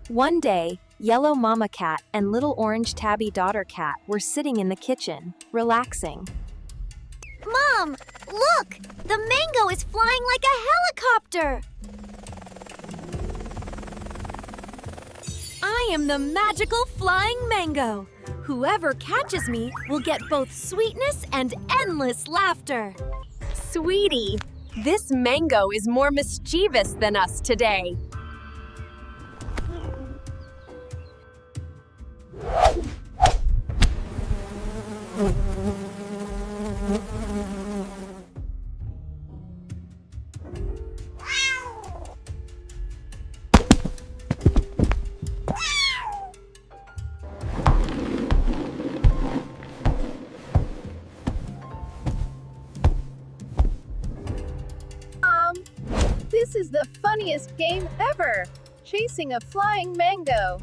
One day, yellow mama cat and little orange tabby daughter cat were sitting in the kitchen, relaxing. Mom, look! The mango is flying like a helicopter! I am the magical flying mango. Whoever catches me will get both sweetness and endless laughter. Sweetie, this mango is more mischievous than us today. This is the funniest game ever! Chasing a flying mango.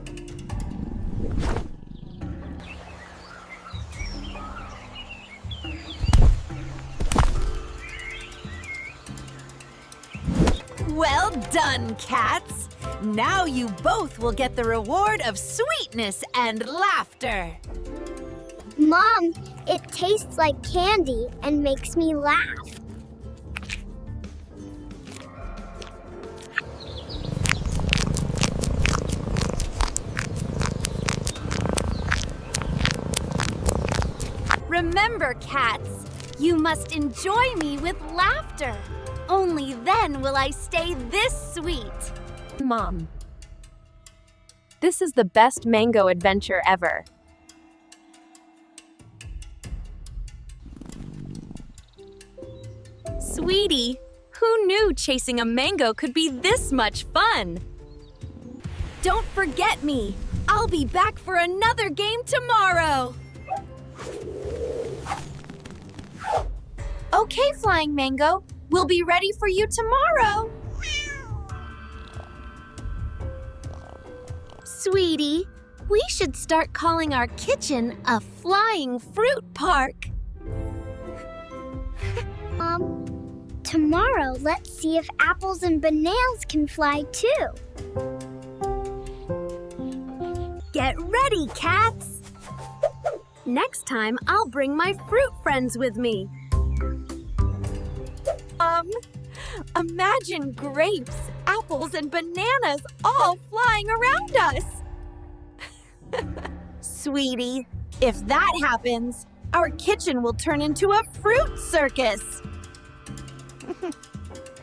Well done, cats! Now you both will get the reward of sweetness and laughter. Mom, it tastes like candy and makes me laugh. Remember, cats, you must enjoy me with laughter. Only then will I stay this sweet. Mom. This is the best mango adventure ever. Sweetie, who knew chasing a mango could be this much fun? Don't forget me. I'll be back for another game tomorrow. Okay, Flying Mango. We'll be ready for you tomorrow. Sweetie, we should start calling our kitchen a flying fruit park. Tomorrow, let's see if apples and bananas can fly too. Get ready, cats! Next time, I'll bring my fruit friends with me. Imagine grapes, apples, and bananas all flying around us. Sweetie, if that happens, our kitchen will turn into a fruit circus.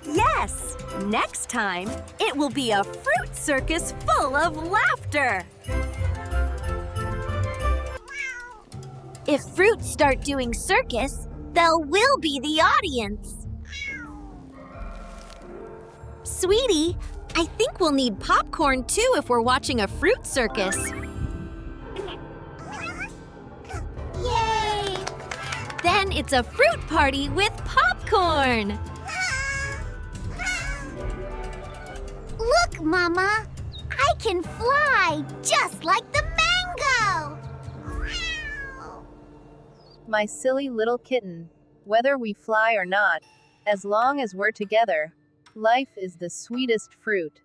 Yes, next time, it will be a fruit circus full of laughter. If fruits start doing circus, we'll be the audience. Sweetie, I think we'll need popcorn too if we're watching a fruit circus. Yay! Then it's a fruit party with popcorn. Look, Mama! I can fly just like the mango! My silly little kitten. Whether we fly or not, as long as we're together, life is the sweetest fruit.